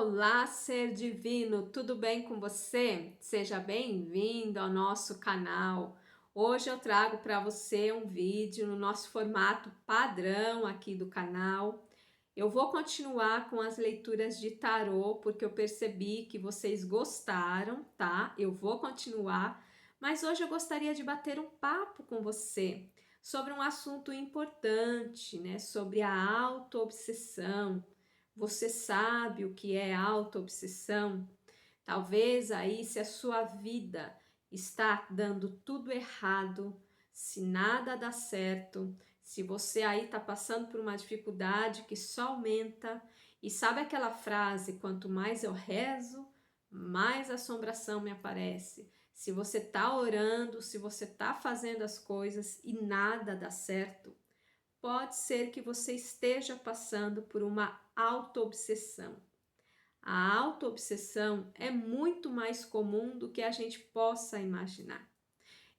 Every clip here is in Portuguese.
Olá, ser divino, tudo bem com você? Seja bem-vindo ao nosso canal. Hoje eu trago para você um vídeo no nosso formato padrão aqui do canal. Eu vou continuar com as leituras de tarô porque eu percebi que vocês gostaram, tá? Eu vou continuar, mas hoje eu gostaria de bater um papo com você sobre um assunto importante, né? Sobre a autoobsessão. Você sabe o que é autoobsessão? Talvez aí, se a sua vida está dando tudo errado, se nada dá certo, se você aí está passando por uma dificuldade que só aumenta, e sabe aquela frase, quanto mais eu rezo, mais assombração me aparece. Se você está orando, se você está fazendo as coisas e nada dá certo, pode ser que você esteja passando por uma autoobsessão. A autoobsessão é muito mais comum do que a gente possa imaginar.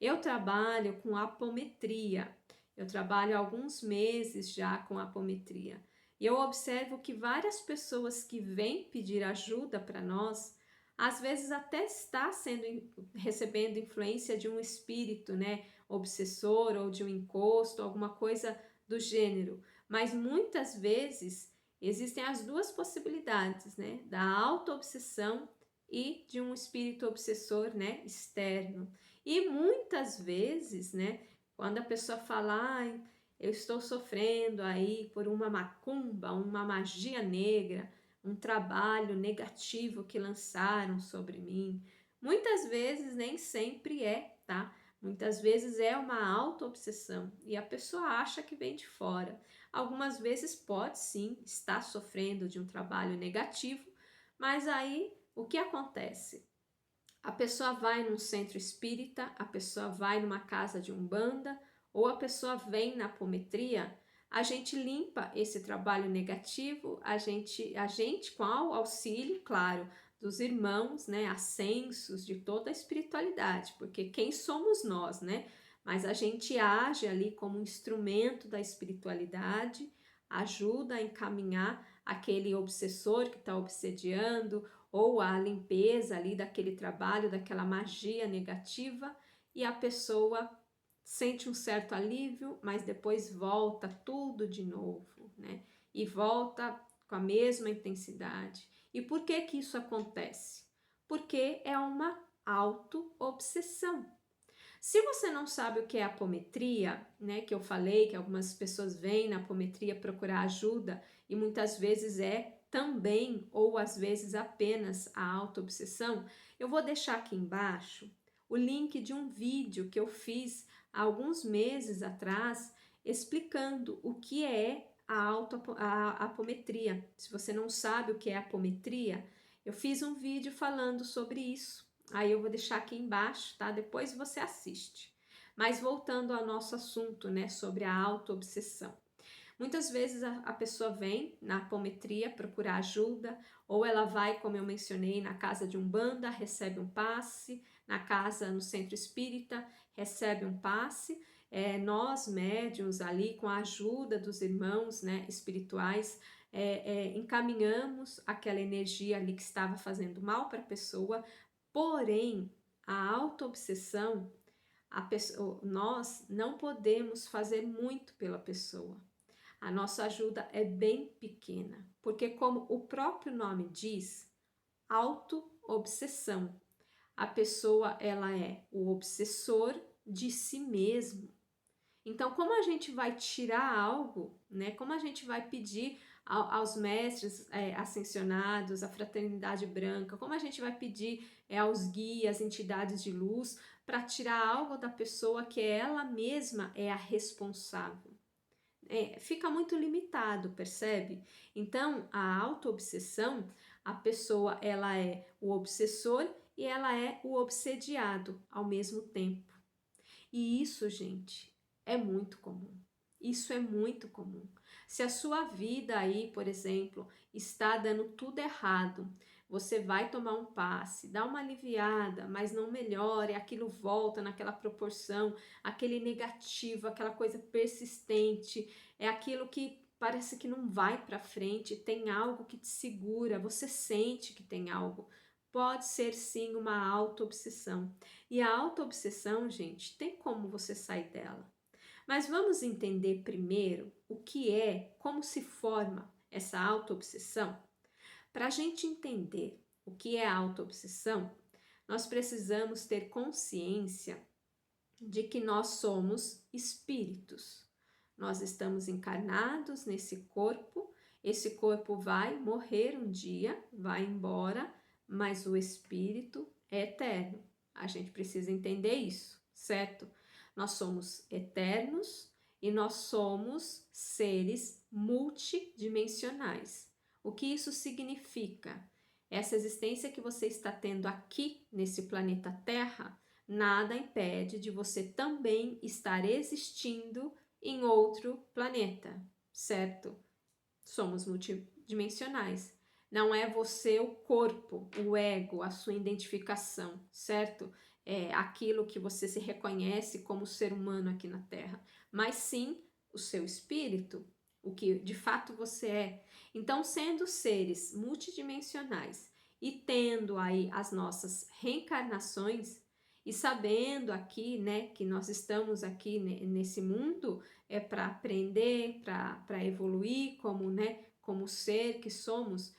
Eu trabalho com apometria. Eu trabalho há alguns meses já com apometria. E eu observo que várias pessoas que vêm pedir ajuda para nós, às vezes até está recebendo influência de um espírito, né, obsessor ou de um encosto, alguma coisa do gênero. Mas muitas vezes existem as duas possibilidades, né, da autoobsessão e de um espírito obsessor, né, externo. E muitas vezes, né, quando a pessoa fala, ai, eu estou sofrendo aí por uma macumba, uma magia negra, um trabalho negativo que lançaram sobre mim, muitas vezes nem sempre é, tá? Muitas vezes é uma autoobsessão e a pessoa acha que vem de fora. Algumas vezes pode sim estar sofrendo de um trabalho negativo, mas aí o que acontece? A pessoa vai num centro espírita, a pessoa vai numa casa de umbanda ou a pessoa vem na apometria, a gente limpa esse trabalho negativo, a gente com o auxílio, claro, dos irmãos, né, ascensos de toda a espiritualidade, porque quem somos nós, né? Mas a gente age ali como um instrumento da espiritualidade, ajuda a encaminhar aquele obsessor que está obsediando, ou a limpeza ali daquele trabalho, daquela magia negativa, e a pessoa sente um certo alívio, mas depois volta tudo de novo, né? E volta com a mesma intensidade. E por que que isso acontece? Porque é uma auto-obsessão. Se você não sabe o que é apometria, né, que eu falei que algumas pessoas vêm na apometria procurar ajuda e muitas vezes é também ou às vezes apenas a autoobsessão, eu vou deixar aqui embaixo o link de um vídeo que eu fiz há alguns meses atrás explicando o que é a apometria. Se você não sabe o que é apometria, eu fiz um vídeo falando sobre isso. Aí eu vou deixar aqui embaixo, tá? Depois você assiste. Mas voltando ao nosso assunto, né, sobre a autoobsessão. Muitas vezes a pessoa vem na apometria procurar ajuda, ou ela vai, como eu mencionei, na casa de umbanda, recebe um passe, na casa, no centro espírita, recebe um passe. Nós, médiuns, ali, com a ajuda dos irmãos, né, espirituais, encaminhamos aquela energia ali que estava fazendo mal para a pessoa. Porém, a autoobsessão, nós não podemos fazer muito pela pessoa. A nossa ajuda é bem pequena, porque como o próprio nome diz, autoobsessão. A pessoa, ela é o obsessor de si mesmo. Então, como a gente vai tirar algo, né? Como a gente vai pedir aos mestres ascensionados, à fraternidade branca, como a gente vai pedir aos guias, entidades de luz, para tirar algo da pessoa que ela mesma é a responsável? Fica muito limitado, percebe? Então, a autoobsessão, a pessoa ela é o obsessor e ela é o obsediado ao mesmo tempo. E isso, gente, é muito comum. Isso é muito comum. Se a sua vida aí, por exemplo, está dando tudo errado, você vai tomar um passe, dá uma aliviada, mas não melhora, e aquilo volta naquela proporção, aquele negativo, aquela coisa persistente, é aquilo que parece que não vai para frente, tem algo que te segura, você sente que tem algo. Pode ser sim uma autoobsessão. E a autoobsessão, gente, tem como você sair dela. Mas vamos entender primeiro o que é, como se forma essa autoobsessão? Para a gente entender o que é autoobsessão, nós precisamos ter consciência de que nós somos espíritos. Nós estamos encarnados nesse corpo, esse corpo vai morrer um dia, vai embora, mas o espírito é eterno. A gente precisa entender isso, certo? Nós somos eternos e nós somos seres multidimensionais. O que isso significa? Essa existência que você está tendo aqui nesse planeta Terra, nada impede de você também estar existindo em outro planeta, certo? Somos multidimensionais. Não é você o corpo, o ego, a sua identificação, certo? É aquilo que você se reconhece como ser humano aqui na Terra, mas sim o seu espírito, o que de fato você é. Então, sendo seres multidimensionais e tendo aí as nossas reencarnações e sabendo aqui, né, que nós estamos aqui nesse mundo é para aprender, para evoluir como, né, como ser que somos,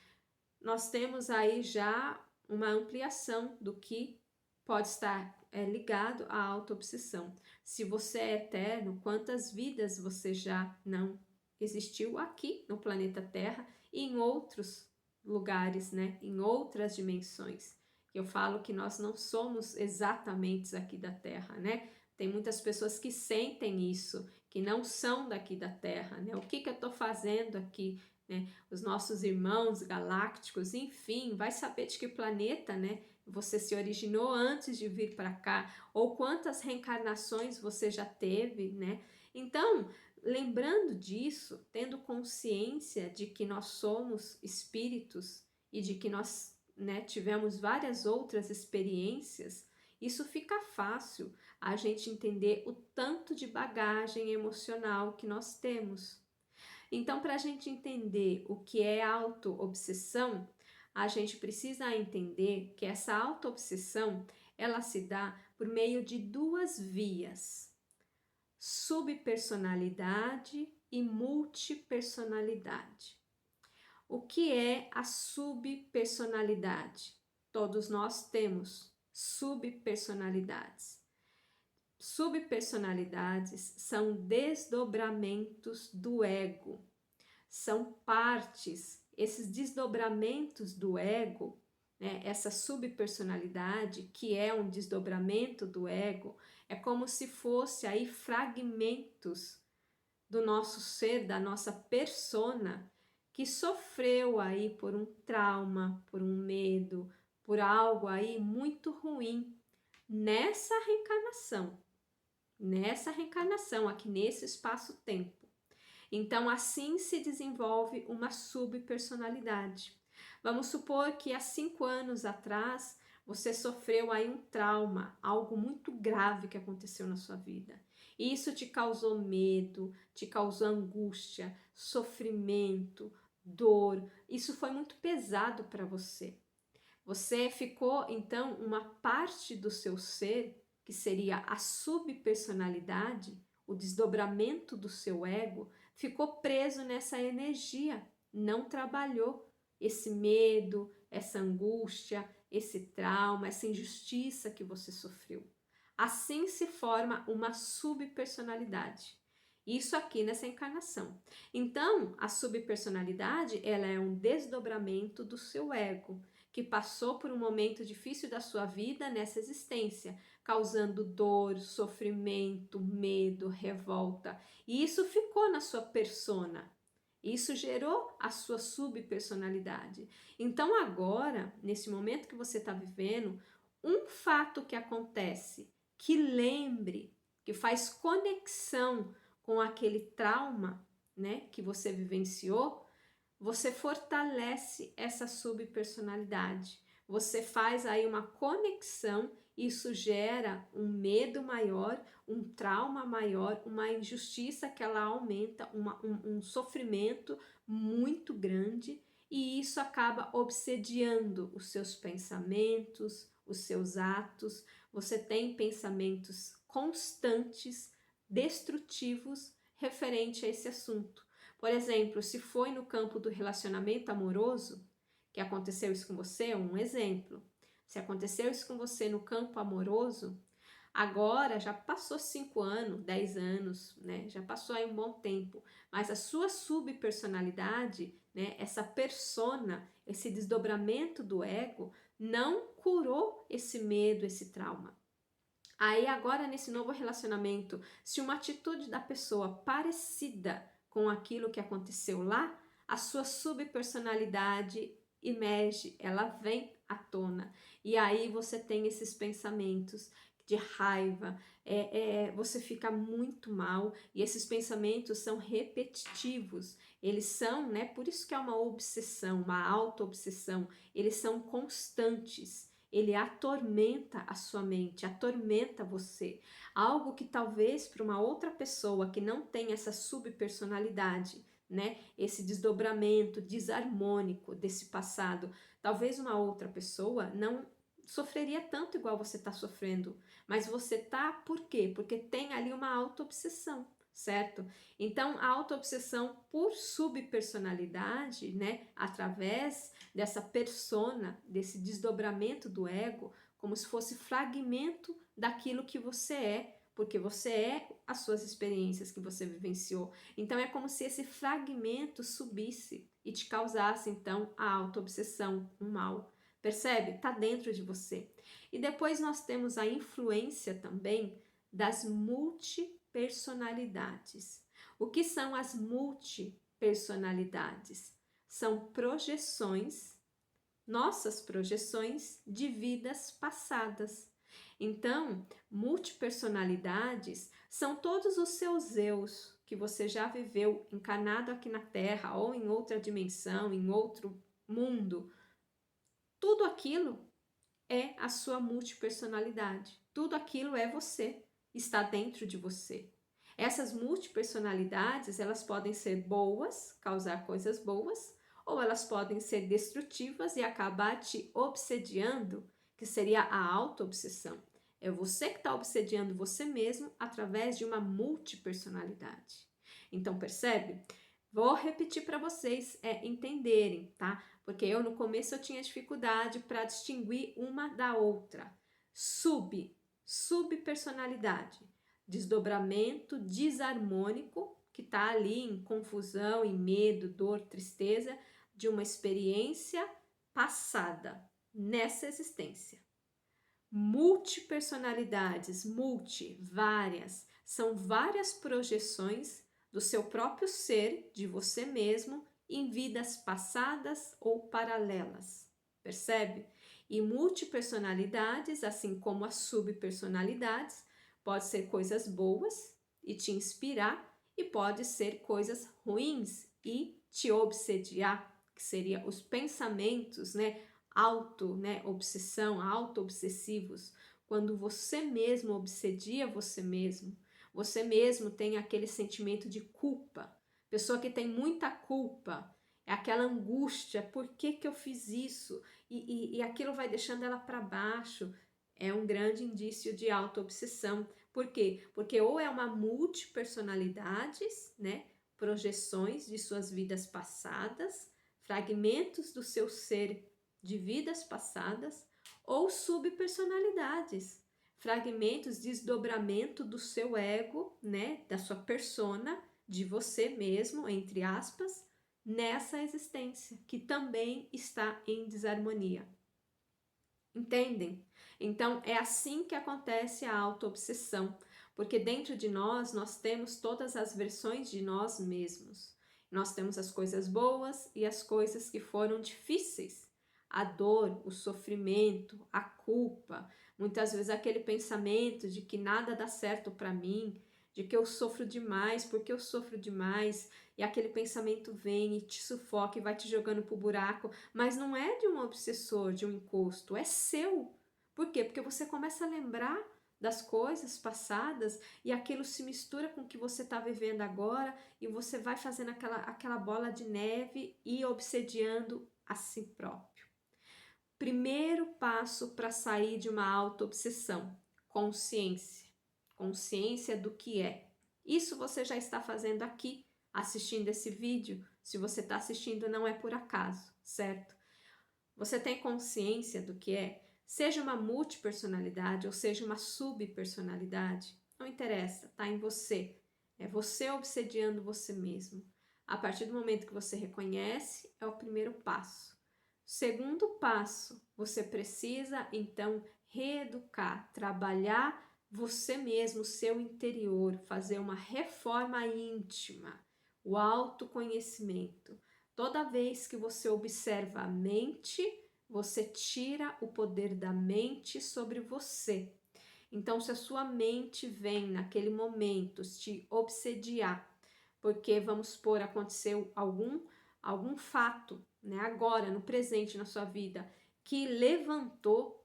nós temos aí já uma ampliação do que pode estar ligado à autoobsessão. Se você é eterno, quantas vidas você já não existiu aqui no planeta Terra e em outros lugares, né, em outras dimensões. Eu falo que nós não somos exatamente aqui da Terra, né? Tem muitas pessoas que sentem isso, que não são daqui da Terra, né? O que eu estou fazendo aqui, né? Os nossos irmãos galácticos, enfim, vai saber de que planeta, né? Você se originou antes de vir para cá, ou quantas reencarnações você já teve, né? Então, lembrando disso, tendo consciência de que nós somos espíritos e de que nós, né, tivemos várias outras experiências, isso fica fácil a gente entender o tanto de bagagem emocional que nós temos. Então, para a gente entender o que é autoobsessão, a gente precisa entender que essa autoobsessão, ela se dá por meio de duas vias: subpersonalidade e multipersonalidade. O que é a subpersonalidade? Todos nós temos subpersonalidades. Subpersonalidades são desdobramentos do ego, são partes, esses desdobramentos do ego, né, essa subpersonalidade, que é um desdobramento do ego, é como se fosse aí fragmentos do nosso ser, da nossa persona, que sofreu aí por um trauma, por um medo, por algo aí muito ruim nessa reencarnação, aqui nesse espaço-tempo. Então, assim se desenvolve uma subpersonalidade. Vamos supor que há 5 anos atrás você sofreu aí um trauma, algo muito grave que aconteceu na sua vida. E isso te causou medo, te causou angústia, sofrimento, dor. Isso foi muito pesado para você. Você ficou, então, uma parte do seu ser, que seria a subpersonalidade, o desdobramento do seu ego, ficou preso nessa energia, não trabalhou esse medo, essa angústia, esse trauma, essa injustiça que você sofreu. Assim se forma uma subpersonalidade. Isso aqui nessa encarnação. Então, a subpersonalidade, ela é um desdobramento do seu ego, que passou por um momento difícil da sua vida nessa existência, causando dor, sofrimento, medo, revolta. E isso ficou na sua persona. Isso gerou a sua subpersonalidade. Então agora, nesse momento que você está vivendo, um fato que acontece, que lembre, que faz conexão com aquele trauma, né, que você vivenciou, você fortalece essa subpersonalidade. você faz aí uma conexão, isso gera um medo maior, um trauma maior, uma injustiça que ela aumenta, um sofrimento muito grande, e isso acaba obsediando os seus pensamentos, os seus atos. Você tem pensamentos constantes, destrutivos, referente a esse assunto. Por exemplo, se foi no campo do relacionamento amoroso que aconteceu isso com você, um exemplo. Se aconteceu isso com você no campo amoroso, agora já passou 5 anos, 10 anos, né? Já passou aí um bom tempo, mas a sua subpersonalidade, né, essa persona, esse desdobramento do ego, não curou esse medo, esse trauma. Aí agora nesse novo relacionamento, se uma atitude da pessoa parecida com aquilo que aconteceu lá, a sua subpersonalidade emerge, ela vem à tona. E aí você tem esses pensamentos de raiva, você fica muito mal, e esses pensamentos são repetitivos, eles são, né, por isso que é uma obsessão, uma auto-obsessão, eles são constantes. Ele atormenta a sua mente, atormenta você. Algo que talvez para uma outra pessoa que não tem essa subpersonalidade, né, esse desdobramento desarmônico desse passado, talvez uma outra pessoa não sofreria tanto igual você está sofrendo, mas você tá por quê? Porque tem ali uma auto-obsessão, certo? Então, a auto-obsessão por subpersonalidade, né, através dessa persona, desse desdobramento do ego, como se fosse fragmento daquilo que você é, porque você é as suas experiências que você vivenciou. Então é como se esse fragmento subisse e te causasse então a auto-obsessão, um mal. Percebe? Está dentro de você. E depois nós temos a influência também das multipersonalidades. O que são as multipersonalidades? São projeções, nossas projeções de vidas passadas. Então, multipersonalidades são todos os seus eus que você já viveu encarnado aqui na Terra ou em outra dimensão, em outro mundo. Tudo aquilo é a sua multipersonalidade. Tudo aquilo é você, está dentro de você. Essas multipersonalidades, elas podem ser boas, causar coisas boas, ou elas podem ser destrutivas e acabar te obsediando, que seria a auto-obsessão. É você que está obsediando você mesmo através de uma multipersonalidade. Então, percebe? Vou repetir para vocês entenderem, tá? Porque eu no começo eu tinha dificuldade para distinguir uma da outra. Subpersonalidade, desdobramento desarmônico que está ali em confusão, em medo, dor, tristeza de uma experiência passada nessa existência. Multipersonalidades, várias, são várias projeções do seu próprio ser, de você mesmo, em vidas passadas ou paralelas, percebe? E multipersonalidades, assim como as subpersonalidades, pode ser coisas boas e te inspirar, e pode ser coisas ruins e te obsediar, que seria os pensamentos, né? Obsessão, auto-obsessivos, quando você mesmo obsedia você mesmo tem aquele sentimento de culpa. Pessoa que tem muita culpa, é aquela angústia, por que que eu fiz isso? E aquilo vai deixando ela para baixo. É um grande indício de auto-obsessão. Por quê? Porque ou é uma multipersonalidades, né? Projeções de suas vidas passadas, fragmentos do seu ser de vidas passadas, ou subpersonalidades, fragmentos, desdobramento do seu ego, né, da sua persona, de você mesmo, entre aspas, nessa existência, que também está em desarmonia. Entendem? Então, é assim que acontece a auto-obsessão, porque dentro de nós temos todas as versões de nós mesmos. Nós temos as coisas boas e as coisas que foram difíceis. A dor, o sofrimento, a culpa, muitas vezes aquele pensamento de que nada dá certo para mim, de que eu sofro demais, porque eu sofro demais, e aquele pensamento vem e te sufoca e vai te jogando pro buraco, mas não é de um obsessor, de um encosto, é seu. Por quê? Porque você começa a lembrar das coisas passadas e aquilo se mistura com o que você está vivendo agora e você vai fazendo aquela bola de neve e obsediando a si próprio. Primeiro passo para sair de uma auto-obsessão: consciência. Consciência do que é. Isso você já está fazendo aqui, assistindo esse vídeo. Se você está assistindo, não é por acaso, certo? Você tem consciência do que é? Seja uma multipersonalidade ou seja uma subpersonalidade, não interessa, está em você. É você obsediando você mesmo. A partir do momento que você reconhece, é o primeiro passo. Segundo passo, você precisa então reeducar, trabalhar você mesmo, o seu interior, fazer uma reforma íntima, o autoconhecimento. Toda vez que você observa a mente, você tira o poder da mente sobre você. Então, se a sua mente vem naquele momento te obsediar, porque vamos supor, aconteceu algum fato, né, agora, no presente, na sua vida, que levantou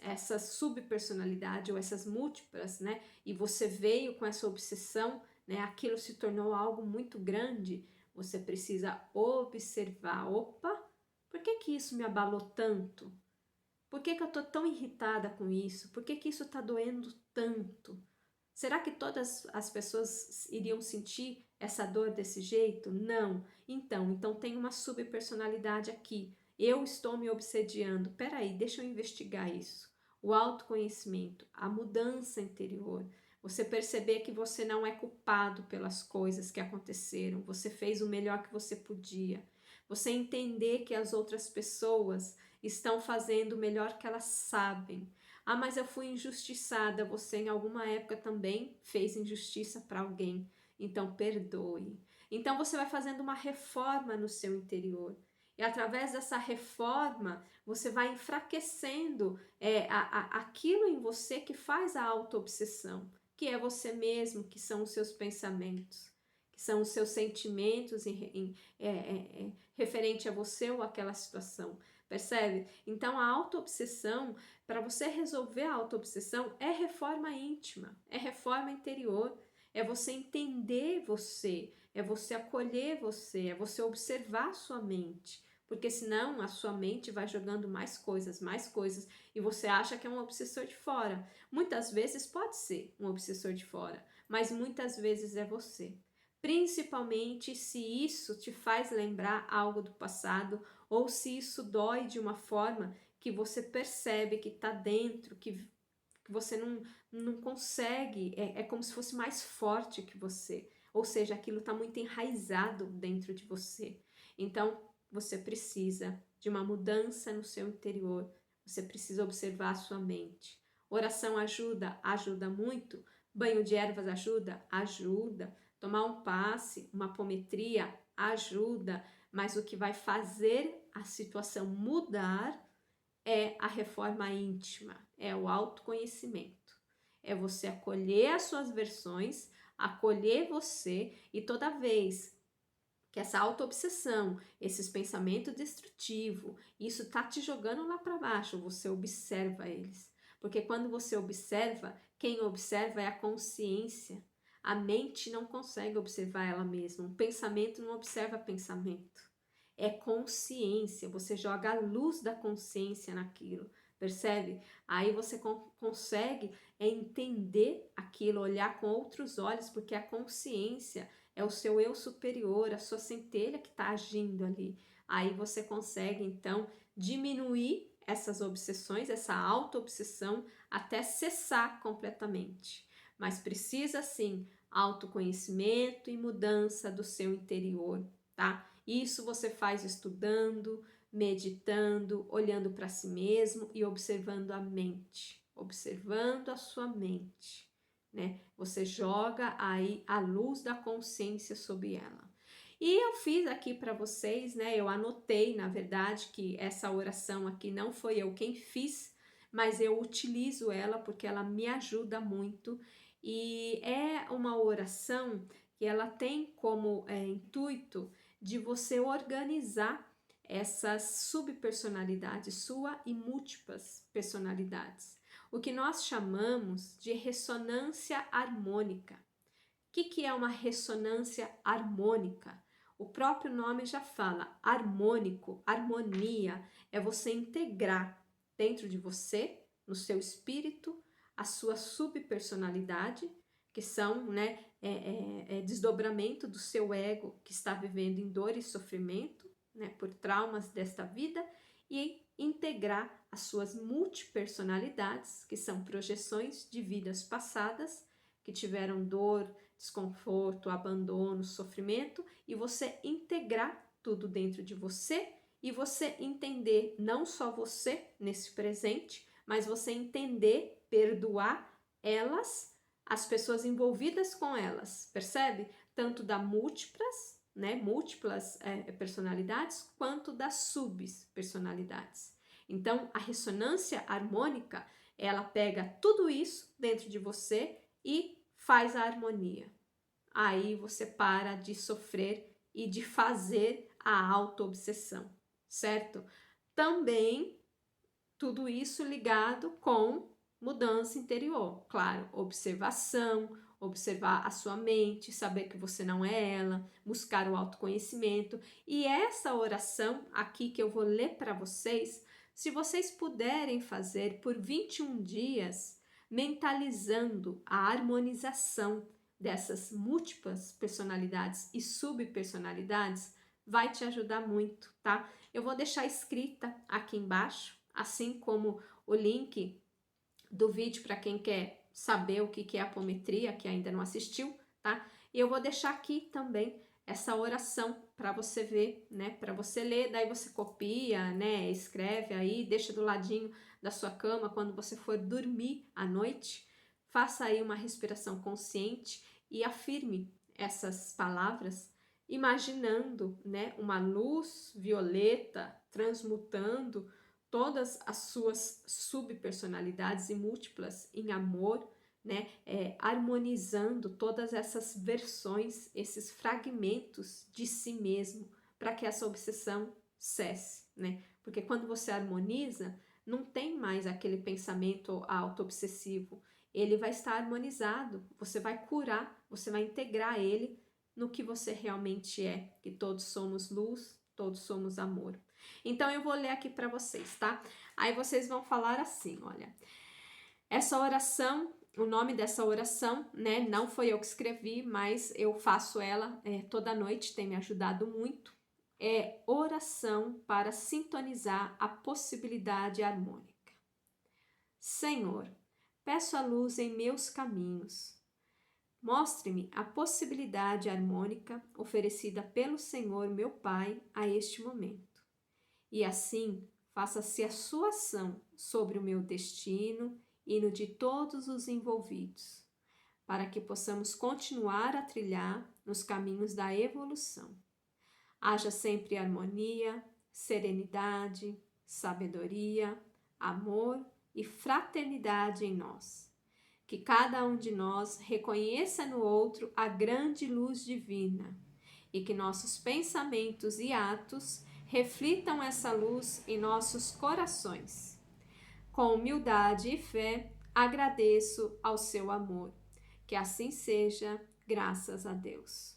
essa subpersonalidade ou essas múltiplas, né, e você veio com essa obsessão, né, aquilo se tornou algo muito grande, você precisa observar, opa, por que isso me abalou tanto? Por que eu estou tão irritada com isso? Por que isso está doendo tanto? Será que todas as pessoas iriam sentir essa dor desse jeito? Não. Então tem uma subpersonalidade aqui. Eu estou me obsediando. Peraí, deixa eu investigar isso. O autoconhecimento, a mudança interior. Você perceber que você não é culpado pelas coisas que aconteceram. Você fez o melhor que você podia. Você entender que as outras pessoas estão fazendo o melhor que elas sabem. Ah, mas eu fui injustiçada. Você em alguma época também fez injustiça para alguém. Então perdoe. Então você vai fazendo uma reforma no seu interior. E através dessa reforma, você vai enfraquecendo aquilo em você que faz a auto-obsessão, que é você mesmo, que são os seus pensamentos, que são os seus sentimentos referente a você ou aquela situação. Percebe? Então a auto-obsessão, para você resolver a auto-obsessão, é reforma íntima, é reforma interior, é você entender você, é você acolher você, é você observar a sua mente, porque senão a sua mente vai jogando mais coisas, e você acha que é um obsessor de fora. Muitas vezes pode ser um obsessor de fora, mas muitas vezes é você. Principalmente se isso te faz lembrar algo do passado ou se isso dói de uma forma que você percebe que está dentro, que você não consegue, é como se fosse mais forte que você, ou seja, aquilo está muito enraizado dentro de você. Então, você precisa de uma mudança no seu interior, você precisa observar a sua mente. Oração ajuda? Ajuda muito. Banho de ervas ajuda? Ajuda. Tomar um passe, uma apometria ajuda, mas o que vai fazer a situação mudar é a reforma íntima, é o autoconhecimento. É você acolher as suas versões, acolher você, e toda vez que essa auto-obsessão, esses pensamentos destrutivos, isso tá te jogando lá para baixo, você observa eles. Porque quando você observa, quem observa é a consciência. A mente não consegue observar ela mesma, o pensamento não observa pensamento. É consciência, você joga a luz da consciência naquilo, percebe? Aí você consegue entender aquilo, olhar com outros olhos, porque a consciência é o seu eu superior, a sua centelha que está agindo ali. Aí você consegue, então, diminuir essas obsessões, essa auto-obsessão, até cessar completamente. Mas precisa, sim, autoconhecimento e mudança do seu interior, tá? Isso você faz estudando, meditando, olhando para si mesmo e observando a mente, observando a sua mente, né? Você joga aí a luz da consciência sobre ela. E eu fiz aqui para vocês, né? Eu anotei, na verdade, que essa oração aqui não foi eu quem fiz, mas eu utilizo ela porque ela me ajuda muito e é uma oração que ela tem como intuito de você organizar essas subpersonalidades sua e múltiplas personalidades, o que nós chamamos de ressonância harmônica. O que é uma ressonância harmônica? O próprio nome já fala, harmônico, harmonia, é você integrar dentro de você, no seu espírito, a sua subpersonalidade, que são desdobramento do seu ego que está vivendo em dor e sofrimento, por traumas desta vida, e integrar as suas multipersonalidades, que são projeções de vidas passadas, que tiveram dor, desconforto, abandono, sofrimento, e você integrar tudo dentro de você e você entender não só você nesse presente, mas você entender, perdoar elas, as pessoas envolvidas com elas, percebe? Tanto da múltiplas personalidades, quanto das subpersonalidades. Então, a ressonância harmônica, ela pega tudo isso dentro de você e faz a harmonia. Aí você para de sofrer e de fazer a auto-obsessão, certo? Também tudo isso ligado com mudança interior, claro, observação, observar a sua mente, saber que você não é ela, buscar o autoconhecimento. E essa oração aqui que eu vou ler para vocês, se vocês puderem fazer por 21 dias, mentalizando a harmonização dessas múltiplas personalidades e subpersonalidades, vai te ajudar muito, tá? Eu vou deixar escrita aqui embaixo, assim como o link do vídeo para quem quer saber o que é apometria, que ainda não assistiu, tá? E eu vou deixar aqui também essa oração para você ver, para você ler, daí você copia, escreve aí, deixa do ladinho da sua cama quando você for dormir à noite. Faça aí uma respiração consciente e afirme essas palavras, imaginando, uma luz violeta transmutando todas as suas subpersonalidades e múltiplas em amor, harmonizando todas essas versões, esses fragmentos de si mesmo, para que essa obsessão cesse, Porque quando você harmoniza, não tem mais aquele pensamento auto-obsessivo, ele vai estar harmonizado, você vai curar, você vai integrar ele no que você realmente é, que todos somos luz, todos somos amor. Então eu vou ler aqui para vocês, tá? Aí vocês vão falar assim, olha, essa oração, o nome dessa oração, não foi eu que escrevi, mas eu faço ela toda noite, tem me ajudado muito, é oração para sintonizar a possibilidade harmônica. Senhor, peço a luz em meus caminhos. Mostre-me a possibilidade harmônica oferecida pelo Senhor, meu Pai, a este momento. E assim, faça-se a sua ação sobre o meu destino e no de todos os envolvidos, para que possamos continuar a trilhar nos caminhos da evolução. Haja sempre harmonia, serenidade, sabedoria, amor e fraternidade em nós. Que cada um de nós reconheça no outro a grande luz divina e que nossos pensamentos e atos reflitam essa luz em nossos corações. Com humildade e fé, agradeço ao seu amor. Que assim seja, graças a Deus.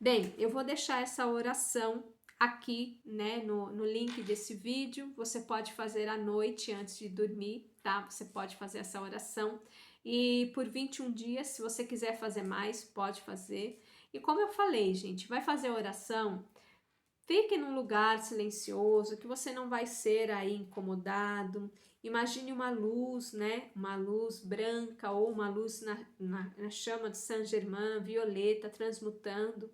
Bem, eu vou deixar essa oração aqui, no link desse vídeo. Você pode fazer à noite antes de dormir, tá? Você pode fazer essa oração. E por 21 dias, se você quiser fazer mais, pode fazer. E como eu falei, gente, vai fazer a oração, fique num lugar silencioso, que você não vai ser aí incomodado. Imagine uma luz, uma luz branca ou uma luz na chama de Saint Germain, violeta, transmutando,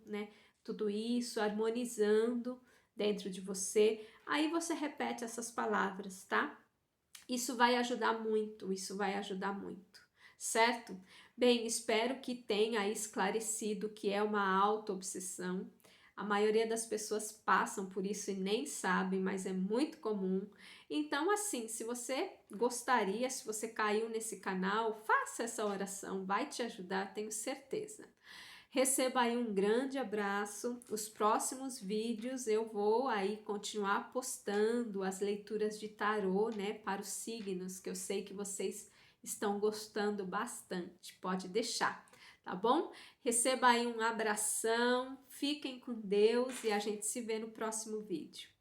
tudo isso, harmonizando dentro de você. Aí você repete essas palavras, tá? Isso vai ajudar muito, certo? Bem, espero que tenha esclarecido o que é uma auto-obsessão. A maioria das pessoas passam por isso e nem sabem, mas é muito comum. Então, assim, se você gostaria, se você caiu nesse canal, faça essa oração, vai te ajudar, tenho certeza. Receba aí um grande abraço. Os próximos vídeos eu vou aí continuar postando as leituras de tarô, né, para os signos, que eu sei que vocês estão gostando bastante. Pode deixar, tá bom? Receba aí um abração, fiquem com Deus e a gente se vê no próximo vídeo.